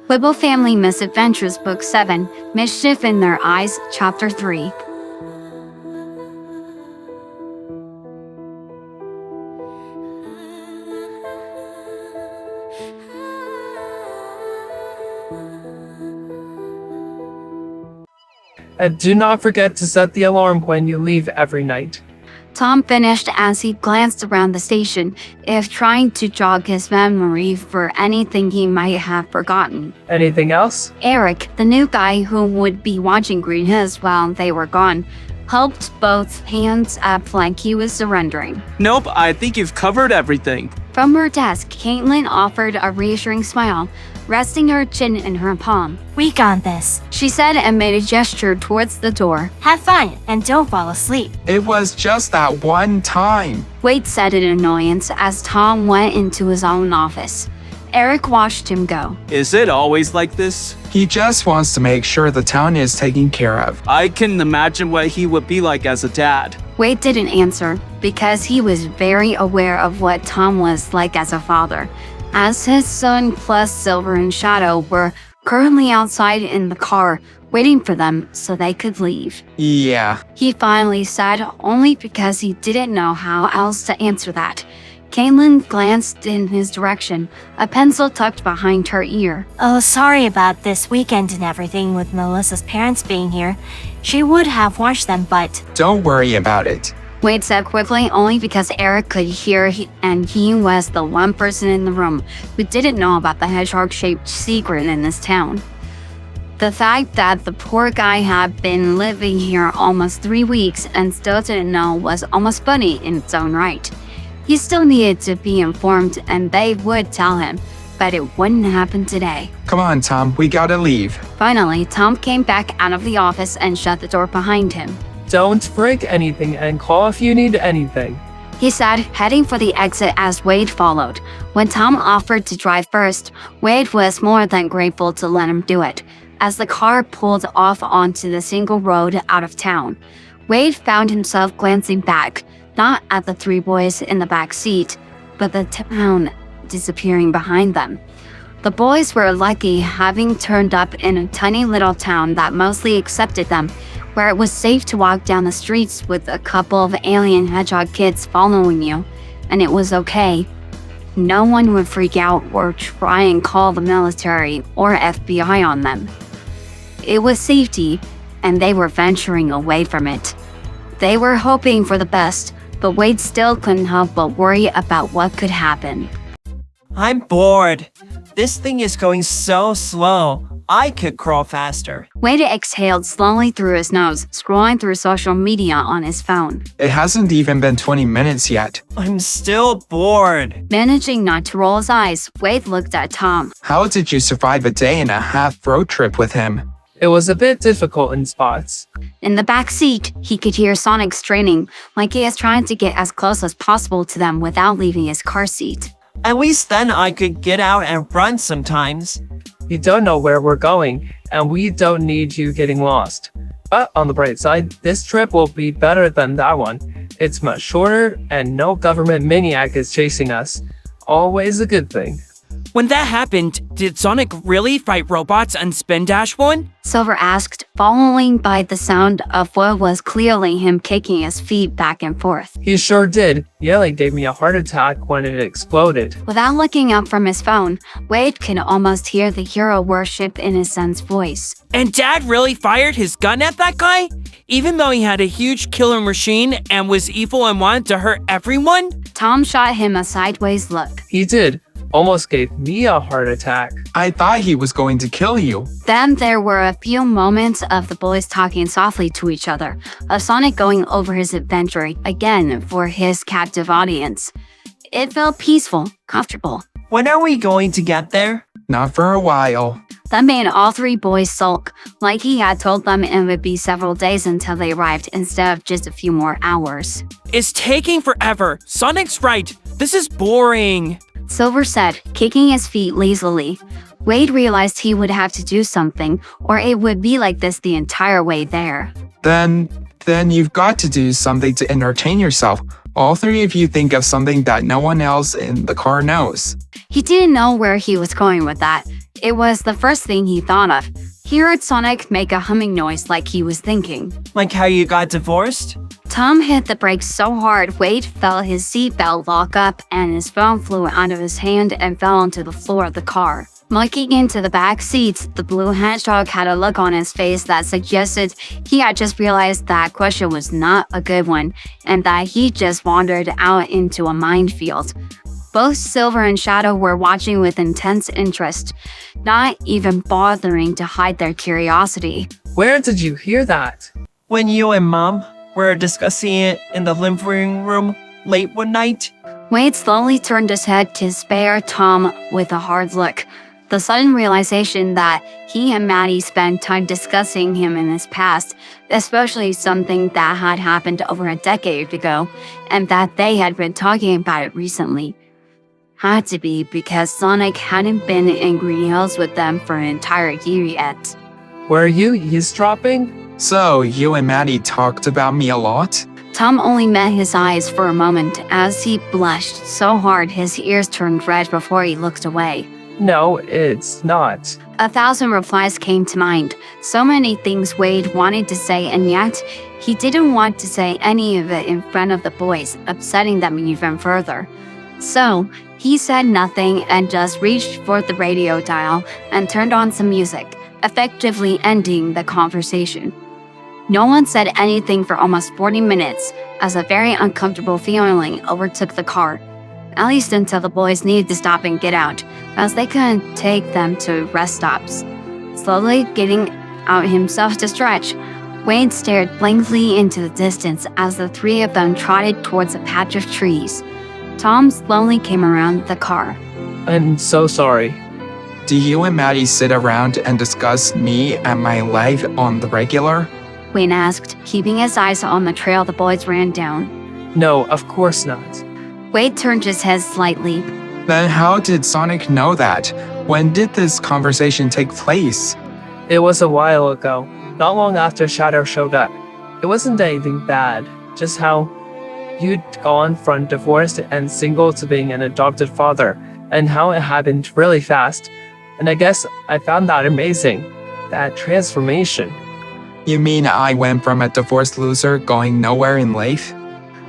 Whipple Family Misadventures Book 7, Mischief in Their Eyes, Chapter 3. And do not forget to set the alarm when you leave every night. Tom finished as he glanced around the station, if trying to jog his memory for anything he might have forgotten. Anything else? Eric, the new guy who would be watching Green Hills while they were gone, helped both hands up like he was surrendering. Nope, I think you've covered everything. From her desk, Caitlin offered a reassuring smile, resting her chin in her palm. We got this. She said and made a gesture towards the door. Have fun and don't fall asleep. It was just that one time. Wade said in annoyance as Tom went into his own office. Eric watched him go. Is it always like this? He just wants to make sure the town is taken care of. I can imagine what he would be like as a dad. Wade didn't answer because he was very aware of what Tom was like as a father, as his son plus Silver and Shadow were currently outside in the car waiting for them so they could leave. Yeah. He finally said, only because he didn't know how else to answer that. Caitlin glanced in his direction, a pencil tucked behind her ear. Oh, sorry about this weekend and everything with Melissa's parents being here. She would have watched them, but... Don't worry about it. Wade said quickly, only because Eric could hear and he was the one person in the room who didn't know about the hedgehog-shaped secret in this town. The fact that the poor guy had been living here almost 3 weeks and still didn't know was almost funny in its own right. He still needed to be informed and they would tell him, but it wouldn't happen today. Come on, Tom, we gotta leave. Finally, Tom came back out of the office and shut the door behind him. Don't break anything and call if you need anything. He said, heading for the exit as Wade followed. When Tom offered to drive first, Wade was more than grateful to let him do it. As the car pulled off onto the single road out of town, Wade found himself glancing back, not at the 3 boys in the back seat, but the town disappearing behind them. The boys were lucky having turned up in a tiny little town that mostly accepted them, where it was safe to walk down the streets with a couple of alien hedgehog kids following you, and it was okay. No one would freak out or try and call the military or FBI on them. It was safety, and they were venturing away from it. They were hoping for the best, but Wade still couldn't help but worry about what could happen. I'm bored. This thing is going so slow. I could crawl faster. Wade exhaled slowly through his nose, scrolling through social media on his phone. It hasn't even been 20 minutes yet. I'm still bored. Managing not to roll his eyes, Wade looked at Tom. How did you survive a day and a half road trip with him? It was a bit difficult in spots. In the back seat, he could hear Sonic straining, like he is trying to get as close as possible to them without leaving his car seat. At least then I could get out and run sometimes. You don't know where we're going, and we don't need you getting lost. But on the bright side, this trip will be better than that one. It's much shorter, and no government maniac is chasing us. Always a good thing. When that happened, did Sonic really fight robots and Spin Dash one? Silver asked, following by the sound of what was clearly him kicking his feet back and forth. He sure did. Yelling gave me a heart attack when it exploded. Without looking up from his phone, Wade could almost hear the hero worship in his son's voice. And Dad really fired his gun at that guy? Even though he had a huge killer machine and was evil and wanted to hurt everyone? Tom shot him a sideways look. He did. Almost gave me a heart attack. I thought he was going to kill you. Then there were a few moments of the boys talking softly to each other, of Sonic going over his adventure again for his captive audience. It felt peaceful, comfortable. When are we going to get there? Not for a while. That made all 3 boys sulk, like he had told them it would be several days until they arrived instead of just a few more hours. It's taking forever. Sonic's right. This is boring. Silver said, kicking his feet lazily. Wade realized he would have to do something, or it would be like this the entire way there. Then you've got to do something to entertain yourself. All 3 of you think of something that no one else in the car knows. He didn't know where he was going with that. It was the first thing he thought of. He heard Sonic make a humming noise like he was thinking. Like how you got divorced? Tom hit the brakes so hard, Wade felt his seatbelt lock up and his phone flew out of his hand and fell onto the floor of the car. Looking into the back seats, the blue hedgehog had a look on his face that suggested he had just realized that question was not a good one and that he just wandered out into a minefield. Both Silver and Shadow were watching with intense interest, not even bothering to hide their curiosity. Where did you hear that? When you and Mom were discussing it in the living room late one night? Wade slowly turned his head to spare Tom with a hard look. The sudden realization that he and Maddie spent time discussing him in his past, especially something that had happened over a decade ago, and that they had been talking about it recently, had to be because Sonic hadn't been in Green Hills with them for an entire year yet. Were you eavesdropping? So, you and Maddie talked about me a lot? Tom only met his eyes for a moment as he blushed so hard his ears turned red before he looked away. No, it's not. 1,000 replies came to mind. So many things Wade wanted to say, and yet he didn't want to say any of it in front of the boys, upsetting them even further. So he said nothing and just reached for the radio dial and turned on some music, effectively ending the conversation. No one said anything for almost 40 minutes as a very uncomfortable feeling overtook the car. At least until the boys needed to stop and get out, as they couldn't take them to rest stops. Slowly getting out himself to stretch, Wade stared blankly into the distance as the three of them trotted towards a patch of trees. Tom slowly came around the car. I'm so sorry. Do you and Maddie sit around and discuss me and my life on the regular? Wade asked, keeping his eyes on the trail the boys ran down. No, of course not. Wade turned his head slightly. Then how did Sonic know that? When did this conversation take place? It was a while ago, not long after Shadow showed up. It wasn't anything bad, just how you'd gone from divorced and single to being an adopted father, and how it happened really fast. And I guess I found that amazing, that transformation. You mean I went from a divorced loser going nowhere in life?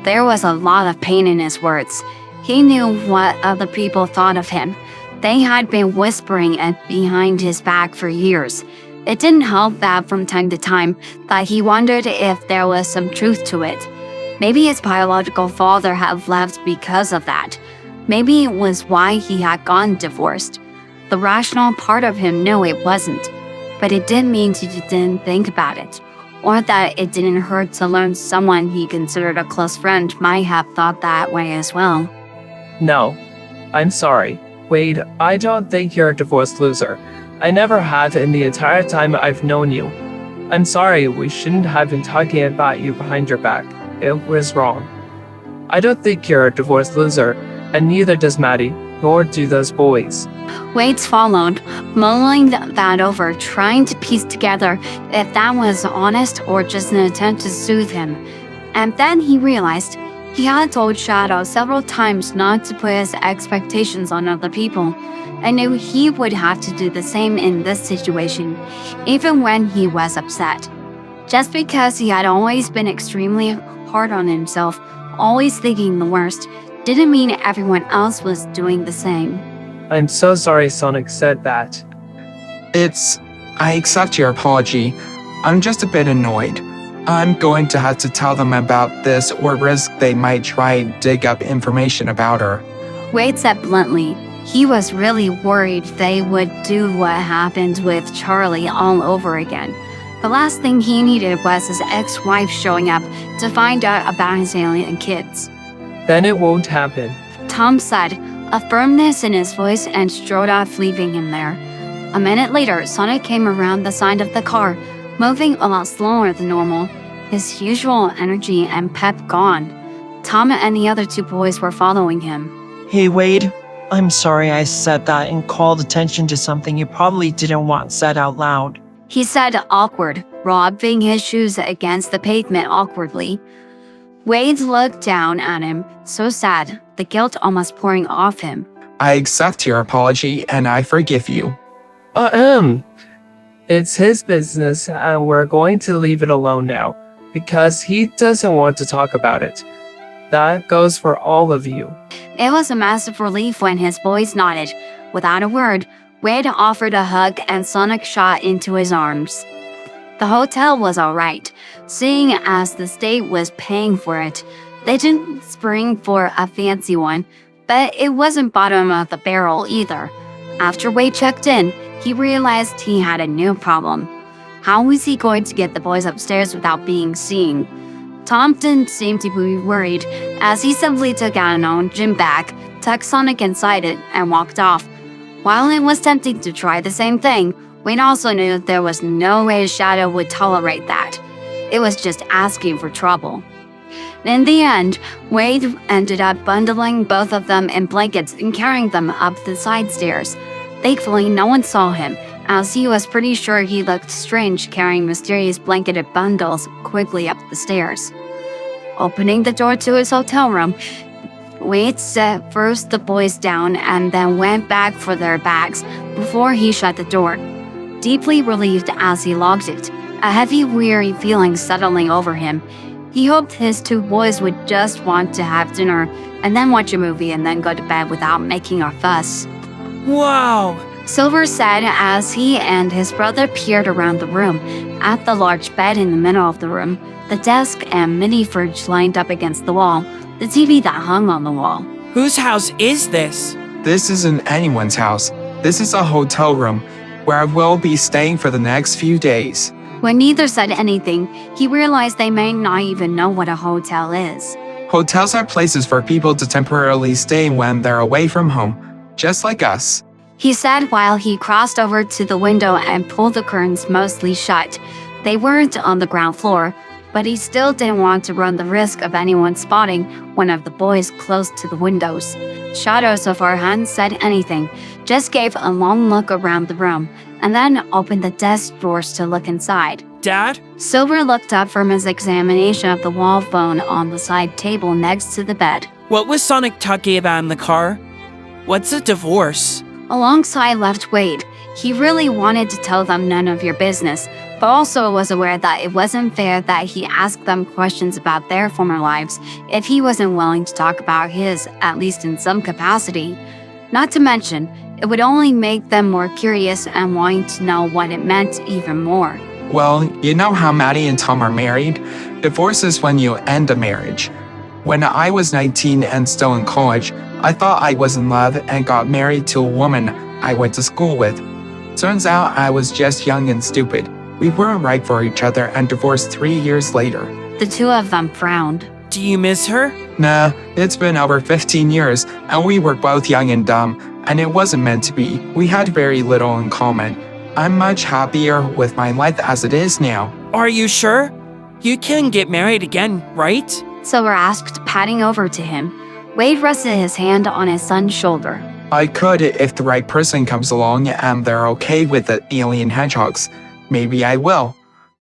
There was a lot of pain in his words. He knew what other people thought of him. They had been whispering it behind his back for years. It didn't help that from time to time that he wondered if there was some truth to it. Maybe his biological father had left because of that. Maybe it was why he had gotten divorced. The rational part of him knew it wasn't, but it didn't mean he didn't think about it, or that it didn't hurt to learn someone he considered a close friend might have thought that way as well. No, I'm sorry. Wade, I don't think you're a divorced loser. I never have in the entire time I've known you. I'm sorry, we shouldn't have been talking about you behind your back. It was wrong. I don't think you're a divorced loser, and neither does Maddie, nor do those boys. Wade followed, mulling that over, trying to piece together if that was honest or just an attempt to soothe him. And then he realized he had told Shadow several times not to put his expectations on other people, and knew he would have to do the same in this situation, even when he was upset. Just because he had always been extremely hard on himself, always thinking the worst, didn't mean everyone else was doing the same. I'm so sorry Sonic said that. I accept your apology. I'm just a bit annoyed. I'm going to have to tell them about this or risk they might try and dig up information about her. Wade said bluntly. He was really worried they would do what happened with Charlie all over again. The last thing he needed was his ex-wife showing up to find out about his alien kids. Then it won't happen. Tom said, a firmness in his voice, and strode off, leaving him there. A minute later, Sonic came around the side of the car, moving a lot slower than normal, his usual energy and pep gone. Tom and the other two boys were following him. Hey Wade, I'm sorry I said that and called attention to something you probably didn't want said out loud. He said, awkward, rubbing his shoes against the pavement awkwardly. Wade looked down at him, so sad, the guilt almost pouring off him. I accept your apology and I forgive you. It's his business and we're going to leave it alone now because he doesn't want to talk about it. That goes for all of you. It was a massive relief when his boys nodded. Without a word, Wade offered a hug and Sonic shot into his arms. The hotel was alright, seeing as the state was paying for it. They didn't spring for a fancy one, but it wasn't bottom of the barrel either. After Wade checked in, he realized he had a new problem. How was he going to get the boys upstairs without being seen? Tom didn't seem to be worried, as he simply took out an old gym bag, tucked Sonic inside it, and walked off. While it was tempting to try the same thing, Wade also knew there was no way Shadow would tolerate that. It was just asking for trouble. In the end, Wade ended up bundling both of them in blankets and carrying them up the side stairs. Thankfully, no one saw him, as he was pretty sure he looked strange carrying mysterious blanketed bundles quickly up the stairs. Opening the door to his hotel room, Wade set first the boys down and then went back for their bags before he shut the door. Deeply relieved as he locked it, a heavy, weary feeling settling over him. He hoped his two boys would just want to have dinner and then watch a movie and then go to bed without making a fuss. Wow! Silver said as he and his brother peered around the room. At the large bed in the middle of the room, the desk and mini fridge lined up against the wall, the TV that hung on the wall. Whose house is this? This isn't anyone's house. This is a hotel room where I will be staying for the next few days. When neither said anything, he realized they may not even know what a hotel is. Hotels are places for people to temporarily stay when they're away from home, just like us. He said while he crossed over to the window and pulled the curtains mostly shut. They weren't on the ground floor, but he still didn't want to run the risk of anyone spotting one of the boys close to the windows. Shadow so far hadn't said anything, just gave a long look around the room, and then opened the desk drawers to look inside. Dad? Silver looked up from his examination of the wall phone on the side table next to the bed. What was Sonic talking about in the car? What's a divorce? Alongside left Wade. He really wanted to tell them none of your business, but also was aware that it wasn't fair that he asked them questions about their former lives if he wasn't willing to talk about his, at least in some capacity. Not to mention, it would only make them more curious and wanting to know what it meant even more. Well, you know how Maddie and Tom are married? Divorce is when you end a marriage. When I was 19 and still in college, I thought I was in love and got married to a woman I went to school with. Turns out I was just young and stupid. We weren't right for each other and divorced 3 years later. The two of them frowned. Do you miss her? Nah, it's been over 15 years and we were both young and dumb, and it wasn't meant to be. We had very little in common. I'm much happier with my life as it is now. Are you sure? You can get married again, right? Silver asked, patting over to him. Wade rested his hand on his son's shoulder. I could if the right person comes along and they're okay with the alien hedgehogs. Maybe I will.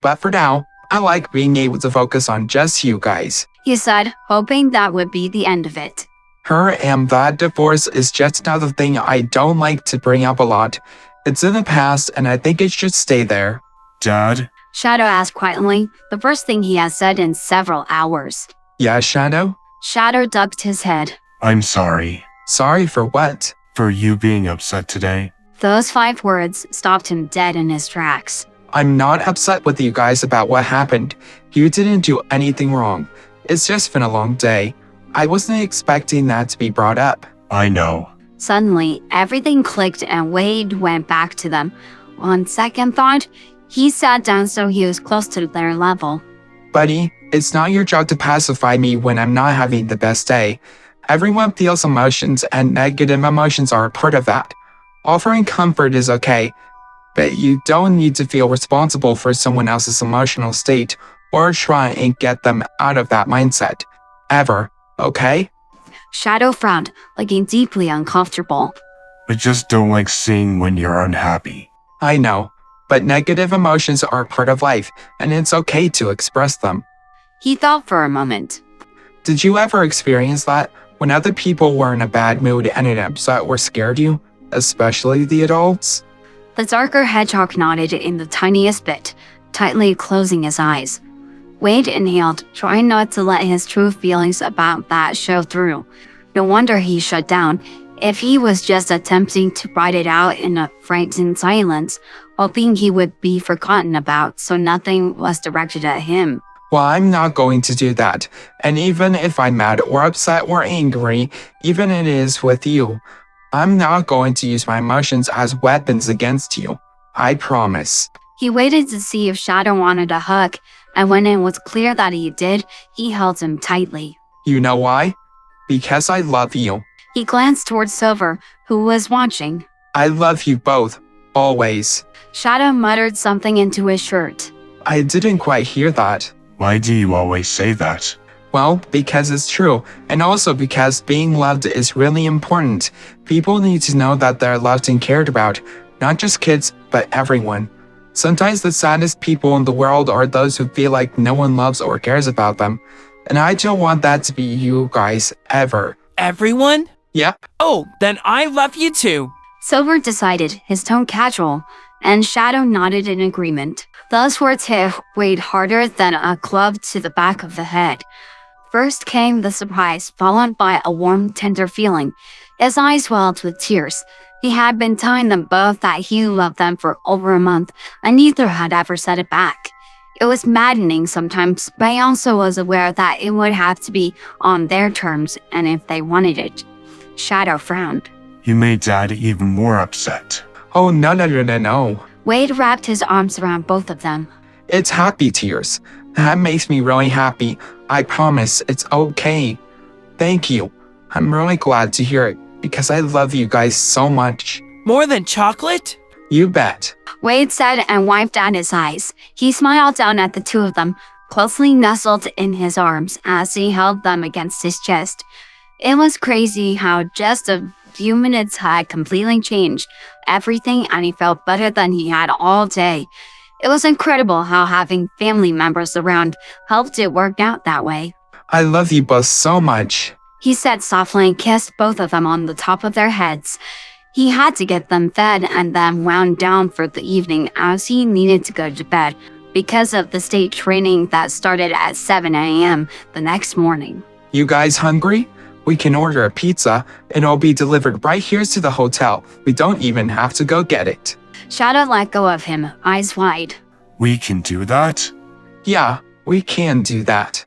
But for now, I like being able to focus on just you guys. He said, hoping that would be the end of it. Her and that divorce is just another thing I don't like to bring up a lot. It's in the past and I think it should stay there. Dad? Shadow asked quietly, the first thing he has said in several hours. Yeah, Shadow? Shadow ducked his head. I'm sorry. Sorry for what? For you being upset today. Those 5 words stopped him dead in his tracks. I'm not upset with you guys about what happened. You didn't do anything wrong. It's just been a long day. I wasn't expecting that to be brought up. I know. Suddenly, everything clicked and Wade went back to them. On second thought, he sat down so he was close to their level. Buddy, it's not your job to pacify me when I'm not having the best day. Everyone feels emotions and negative emotions are a part of that. Offering comfort is okay, but you don't need to feel responsible for someone else's emotional state or try and get them out of that mindset. Ever, okay? Shadow frowned, looking deeply uncomfortable. I just don't like seeing when you're unhappy. I know, but negative emotions are part of life, and it's okay to express them. He thought for a moment. Did you ever experience that? When other people were in a bad mood and it upset or scared you? Especially the adults? The darker hedgehog nodded in the tiniest bit, tightly closing his eyes. Wade inhaled, trying not to let his true feelings about that show through. No wonder he shut down. If he was just attempting to write it out in a frightened silence, hoping he would be forgotten about so nothing was directed at him. Well, I'm not going to do that. And even if I'm mad or upset or angry, even it is with you, I'm not going to use my emotions as weapons against you. I promise. He waited to see if Shadow wanted a hug, and when it was clear that he did, he held him tightly. You know why? Because I love you. He glanced towards Silver, who was watching. I love you both. Always. Shadow muttered something into his shirt. I didn't quite hear that. Why do you always say that? Well, because it's true, and also because being loved is really important. People need to know that they're loved and cared about, not just kids, but everyone. Sometimes the saddest people in the world are those who feel like no one loves or cares about them. And I don't want that to be you guys, ever. Everyone? Yep. Oh, then I love you too. Silver decided, his tone casual, and Shadow nodded in agreement. Those words hit Wade harder than a club to the back of the head. First came the surprise, followed by a warm, tender feeling. His eyes welled with tears. He had been telling them both that he loved them for over a month, and neither had ever said it back. It was maddening sometimes, but he also was aware that it would have to be on their terms, and if they wanted it. Shadow frowned. You made Dad even more upset. Oh, no. Wade wrapped his arms around both of them. It's happy tears. That makes me really happy. I promise it's okay. Thank you. I'm really glad to hear it, because I love you guys so much. More than chocolate? You bet. Wade said and wiped out his eyes. He smiled down at the two of them, closely nestled in his arms as he held them against his chest. It was crazy how just a few minutes had completely changed everything, and he felt better than he had all day. It was incredible how having family members around helped it work out that way. I love you both so much. He said softly and kissed both of them on the top of their heads. He had to get them fed and then wound down for the evening as he needed to go to bed because of the state training that started at 7 a.m. the next morning. You guys hungry? We can order a pizza, and it'll be delivered right here to the hotel. We don't even have to go get it. Shadow let go of him, eyes wide. We can do that? Yeah, we can do that.